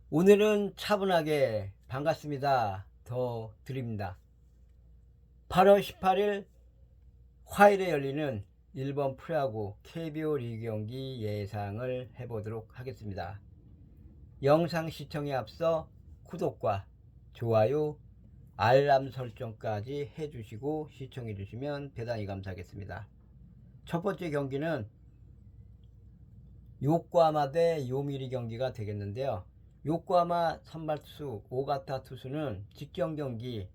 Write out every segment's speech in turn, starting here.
오늘은 차분하게 반갑습니다. 더 드립니다. 8월 18일 화요일에 열리는 일본 프로야구 KBO 리그 경기 예상을 해보도록 하겠습니다. 영상 시청에 앞서 구독과 좋아요, 알람 설정까지 해주시고 시청해주시면 대단히 감사하겠습니다. 첫 번째 경기는 요코하마 대 요미리 경기가 되겠는데요. 요코하마 선발투수 오가타 투수는 직전 경기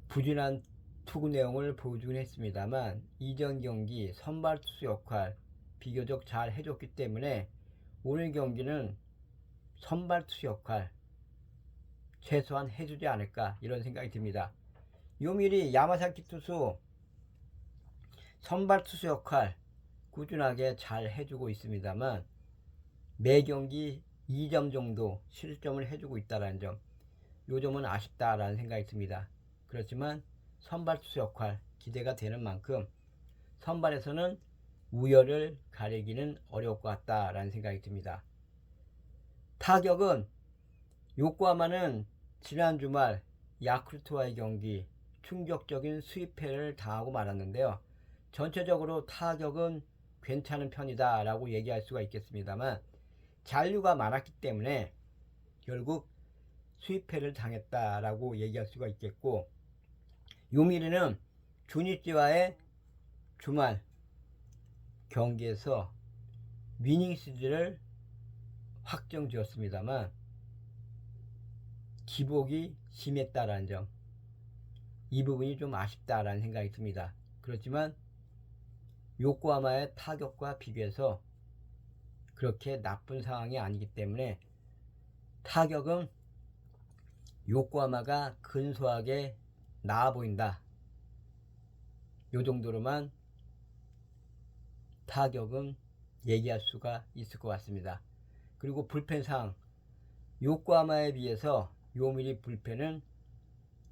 부진한 투구 내용을 보여주긴 했습니다만 이전 경기 선발투수 역할 비교적 잘 해줬기 때문에 오늘 경기는 선발투수 역할 최소한 해주지 않을까 이런 생각이 듭니다. 요미리 야마사키 투수 선발투수 역할 꾸준하게 잘 해주고 있습니다만 매 경기 2점 정도 실점을 해주고 있다는 점, 요 점은 아쉽다라는 생각이 듭니다. 그렇지만 선발투수 역할 기대가 되는 만큼 선발에서는 우열을 가리기는 어려울 것 같다라는 생각이 듭니다. 타격은 요코하마는 지난 주말 야쿠르트와의 경기 충격적인 수입패를 당하고 말았는데요. 전체적으로 타격은 괜찮은 편이다 라고 얘기할 수가 있겠습니다만 잔류가 많았기 때문에 결국 수입패를 당했다라고 얘기할 수가 있겠고, 요미리는 주니치와의 주말 경기에서 위닝 시즌을 확정 지었습니다만 기복이 심했다라는 점, 이 부분이 좀 아쉽다라는 생각이 듭니다. 그렇지만 요코하마의 타격과 비교해서 그렇게 나쁜 상황이 아니기 때문에 타격은 요코하마가 근소하게 나아 보인다, 요 정도로만 타격은 얘기할 수가 있을 것 같습니다. 그리고 불펜상 요코하마에 비해서 요미리 불펜은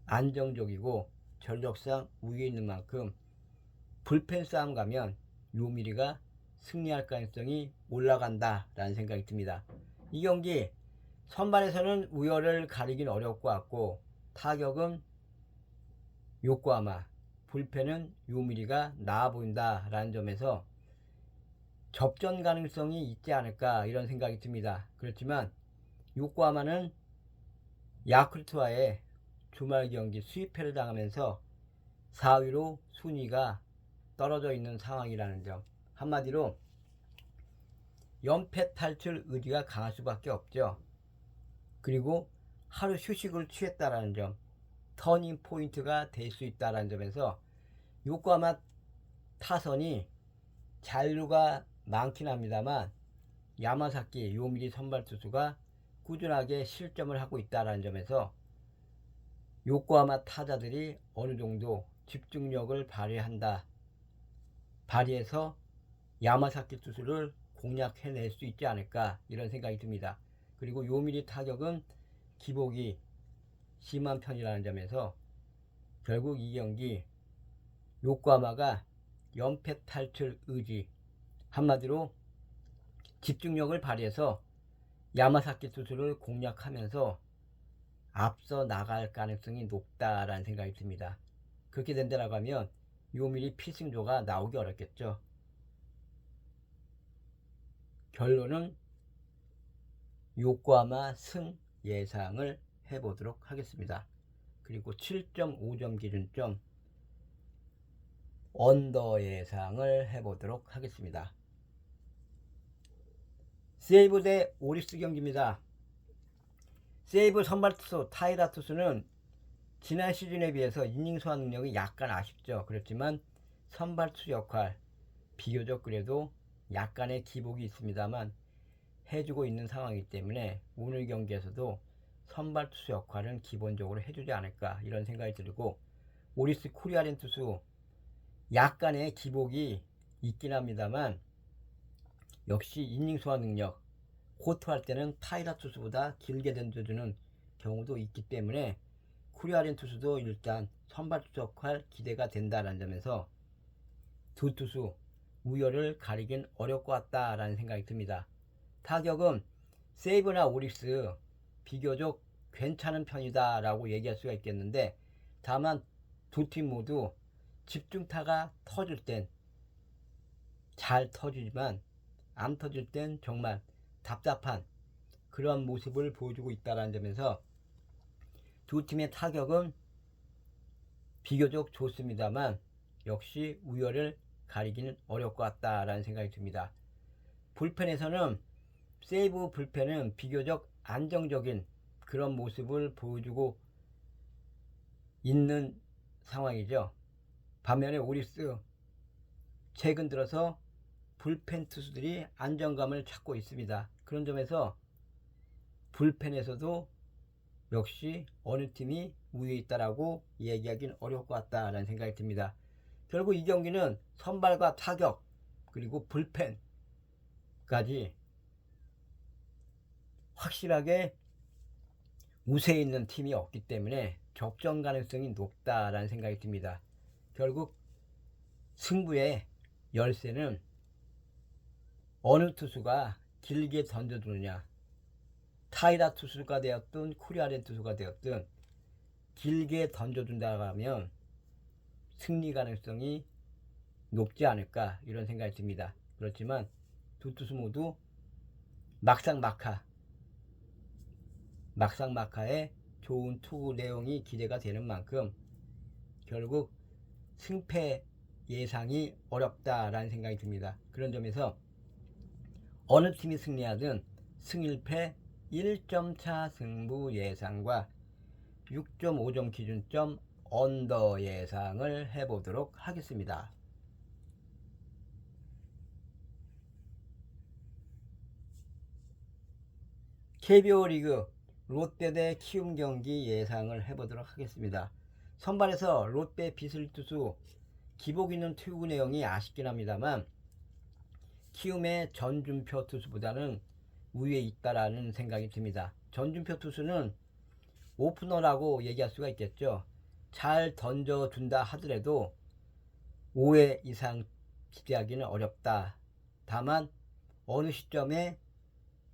안정적이고 전력상 우위에 있는 만큼 불펜 싸움 가면 요미리가 승리할 가능성이 올라간다 라는 생각이 듭니다. 이 경기 선발에서는 우열을 가리긴 어려울 것 같고 타격은 요코하마, 불펜은 요미리가 나아 보인다 라는 점에서 접전 가능성이 있지 않을까 이런 생각이 듭니다. 그렇지만 요코하마는 야쿠르트와의 주말 경기 수입패를 당하면서 4위로 순위가 떨어져 있는 상황이라는 점, 한마디로 연패 탈출 의지가 강할 수밖에 없죠. 그리고 하루 휴식을 취했다라는 점, 터닝 포인트가 될 수 있다라는 점에서 요코하마 타선이 잔류가 많긴 합니다만 야마사키 요미리 선발 투수가 꾸준하게 실점을 하고 있다라는 점에서 요코하마 타자들이 어느 정도 집중력을 발휘해서 야마사키 투수를 공략해낼 수 있지 않을까 이런 생각이 듭니다. 그리고 요미리 타격은 기복이 심한 편이라는 점에서 결국 이 경기 요코하마가 연패 탈출 의지, 한마디로 집중력을 발휘해서 야마사키 투수를 공략하면서 앞서 나갈 가능성이 높다라는 생각이 듭니다. 그렇게 된다라고 하면 요미리 필승조가 나오기 어렵겠죠. 결론은 요코하마 승 예상을 해보도록 하겠습니다. 그리고 7.5점 기준점 언더 예상을 해보도록 하겠습니다. 세이브 대 오리스 경기입니다. 세이브 선발 투수 타이라 투수는 지난 시즌에 비해서 이닝 소화 능력이 약간 아쉽죠. 그렇지만 선발 투수 역할 비교적 그래도 약간의 기복이 있습니다만 해주고 있는 상황이기 때문에 오늘 경기에서도 선발 투수 역할은 기본적으로 해주지 않을까 이런 생각이 들고, 오리스 코리아린 투수 약간의 기복이 있긴 합니다만 역시 이닝 소화 능력, 호투할 때는 타이라 투수보다 길게 던져주는 경우도 있기 때문에 코리아린 투수도 일단 선발 투수 역할 기대가 된다는 점에서 두 투수 우열을 가리긴 어려울 것 같다라는 생각이 듭니다. 타격은 세이브나 오릭스 비교적 괜찮은 편이다 라고 얘기할 수가 있겠는데, 다만 두 팀 모두 집중타가 터질 땐 잘 터지지만 안 터질 땐 정말 답답한 그런 모습을 보여주고 있다는 점에서 두 팀의 타격은 비교적 좋습니다만 역시 우열을 가리기는 어려울 것 같다라는 생각이 듭니다. 불펜에서는 세이브 불펜은 비교적 안정적인 그런 모습을 보여주고 있는 상황이죠. 반면에 오리스 최근 들어서 불펜 투수들이 안정감을 찾고 있습니다. 그런 점에서 불펜에서도 역시 어느 팀이 우위에 있다라고 얘기하기는 어려울 것 같다라는 생각이 듭니다. 결국 이 경기는 선발과 타격 그리고 불펜까지 확실하게 우세에 있는 팀이 없기 때문에 접전 가능성이 높다라는 생각이 듭니다. 결국 승부의 열쇠는 어느 투수가 길게 던져주느냐, 타이다 투수가 되었든 코리아렌 투수가 되었든 길게 던져준다고 하면 승리 가능성이 높지 않을까 이런 생각이 듭니다. 그렇지만 두 투수 모두 막상막하의 좋은 투구 내용이 기대가 되는 만큼 결국 승패 예상이 어렵다라는 생각이 듭니다. 그런 점에서 어느 팀이 승리하든 승일패 1점 차 승부 예상과 6.5점 기준점 언더 예상을 해보도록 하겠습니다. KBO 리그 롯데 대 키움 경기 예상을 해보도록 하겠습니다. 선발에서 롯데 비슬 투수 기복 있는 투구 내용이 아쉽긴 합니다만 키움의 전준표 투수보다는 우위에 있다라는 생각이 듭니다. 전준표 투수는 오프너라고 얘기할 수가 있겠죠. 잘 던져준다 하더라도 5회 이상 기대하기는 어렵다. 다만 어느 시점에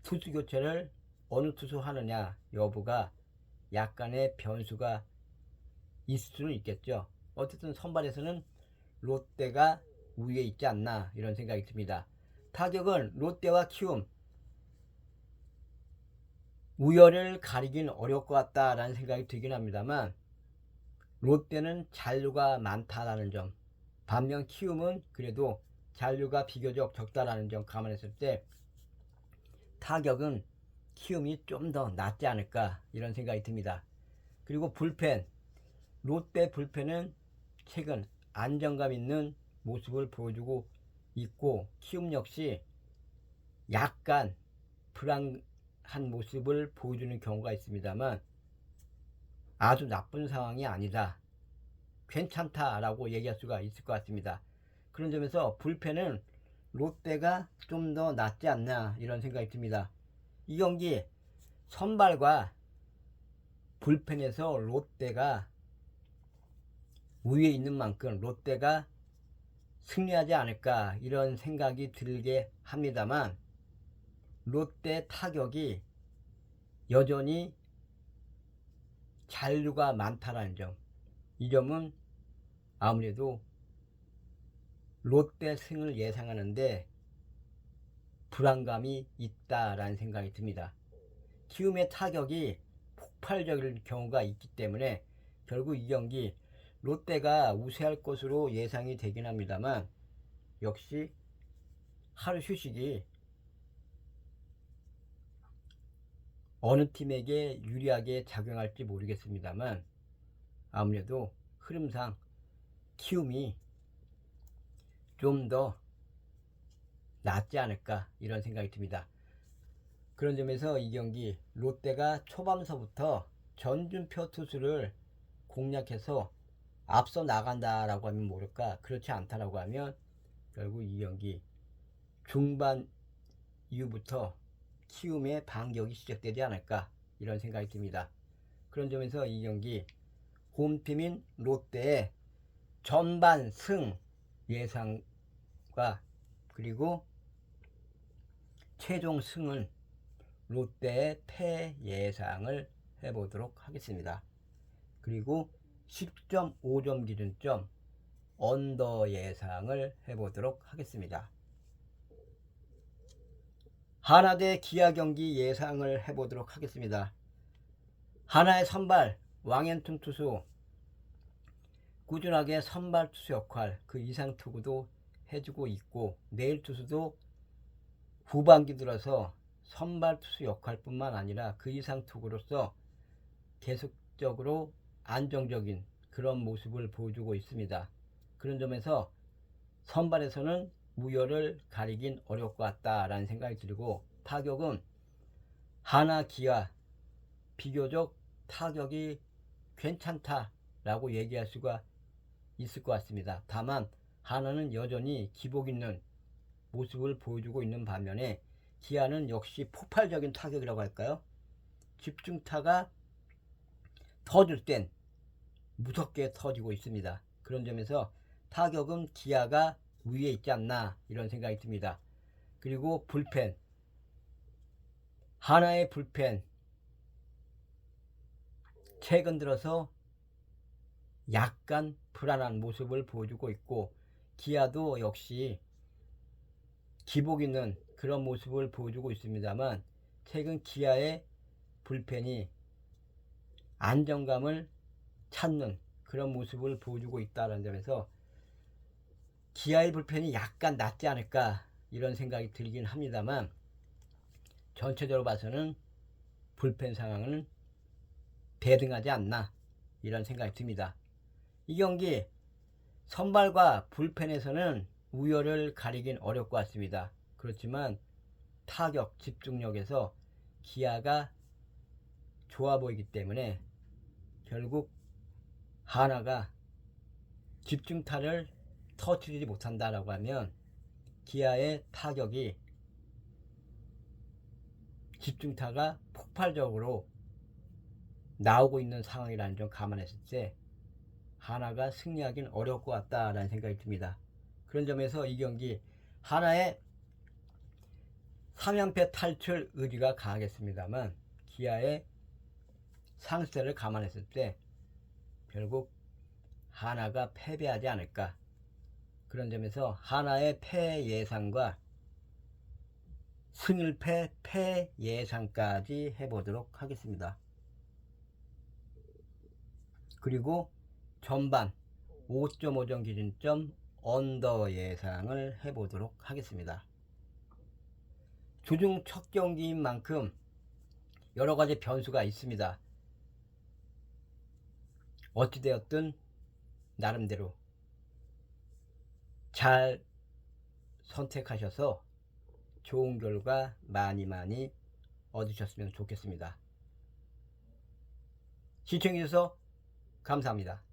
투수 교체를 어느 투수 하느냐 여부가 약간의 변수가 있을 수는 있겠죠. 어쨌든 선발에서는 롯데가 우위에 있지 않나 이런 생각이 듭니다. 타격은 롯데와 키움 우열을 가리긴 어려울 것 같다라는 생각이 들긴 합니다만 롯데는 잔류가 많다라는 점, 반면 키움은 그래도 잔류가 비교적 적다라는 점 감안했을 때 타격은 키움이 좀 더 낫지 않을까 이런 생각이 듭니다. 그리고 불펜, 롯데 불펜은 최근 안정감 있는 모습을 보여주고 있고 키움 역시 약간 불안한 모습을 보여주는 경우가 있습니다만 아주 나쁜 상황이 아니다, 괜찮다라고 얘기할 수가 있을 것 같습니다. 그런 점에서 불펜은 롯데가 좀 더 낫지 않나 이런 생각이 듭니다. 이 경기 선발과 불펜에서 롯데가 우위에 있는 만큼 롯데가 승리하지 않을까 이런 생각이 들게 합니다만 롯데 타격이 여전히 잔류가 많다는 점, 이 점은 아무래도 롯데 승을 예상하는데 불안감이 있다라는 생각이 듭니다. 키움의 타격이 폭발적인 경우가 있기 때문에 결국 이 경기 롯데가 우세할 것으로 예상이 되긴 합니다만 역시 하루 휴식이 어느 팀에게 유리하게 작용할지 모르겠습니다만 아무래도 흐름상 키움이 좀 더 낫지 않을까 이런 생각이 듭니다. 그런 점에서 이 경기 롯데가 초반서부터 전준표 투수를 공략해서 앞서 나간다라고 하면 모를까, 그렇지 않다라고 하면 결국 이 경기 중반 이후부터 키움의 반격이 시작되지 않을까 이런 생각이 듭니다. 그런 점에서 이 경기 홈팀인 롯데의 전반 승 예상과 그리고 최종 승은 롯데의 패 예상을 해보도록 하겠습니다. 그리고 10.5점 기준점 언더 예상을 해보도록 하겠습니다. 하나 대 기아 경기 예상을 해보도록 하겠습니다. 하나의 선발 왕앤툰 투수, 꾸준하게 선발 투수 역할, 그 이상 투구도 해주고 있고, 내일 투수도 후반기 들어서 선발 투수 역할뿐만 아니라 그 이상 투구로서 계속적으로 안정적인 그런 모습을 보여주고 있습니다. 그런 점에서 선발에서는 우열을 가리긴 어려울 것 같다라는 생각이 들고, 타격은 하나 기아 비교적 타격이 괜찮다라고 얘기할 수가 있을 것 같습니다. 다만 하나는 여전히 기복 있는 모습을 보여주고 있는 반면에 기아는 역시 폭발적인 타격이라고 할까요? 집중타가 터질 땐 무섭게 터지고 있습니다. 그런 점에서 타격은 기아가 위에 있지 않나 이런 생각이 듭니다. 그리고 불펜, 하나의 불펜 최근 들어서 약간 불안한 모습을 보여주고 있고, 기아도 역시 기복 있는 그런 모습을 보여주고 있습니다만, 최근 기아의 불펜이 안정감을 찾는 그런 모습을 보여주고 있다는 점에서 기아의 불펜이 약간 낫지 않을까 이런 생각이 들긴 합니다만, 전체적으로 봐서는 불펜 상황은 대등하지 않나 이런 생각이 듭니다. 이 경기 선발과 불펜에서는 우열을 가리긴 어려울 것 같습니다. 그렇지만 타격 집중력에서 기아가 좋아 보이기 때문에 결국 하나가 집중타를 터뜨리지 못한다라고 하면 기아의 타격이 집중타가 폭발적으로 나오고 있는 상황이라는 점 감안했을 때 하나가 승리하기는 어려울 것 같다라는 생각이 듭니다. 그런 점에서 이 경기 하나의 3연패 탈출 의지가 강하겠습니다만, 기아의 상세를 감안했을 때 결국 하나가 패배하지 않을까, 그런 점에서 하나의 패 예상과 승일패 패 예상까지 해보도록 하겠습니다. 그리고 전반 5.5점 기준점 언더 예상을 해보도록 하겠습니다. 주중 첫 경기인 만큼 여러가지 변수가 있습니다. 어찌되었든 나름대로 잘 선택하셔서 좋은 결과 많이 얻으셨으면 좋겠습니다. 시청해주셔서 감사합니다.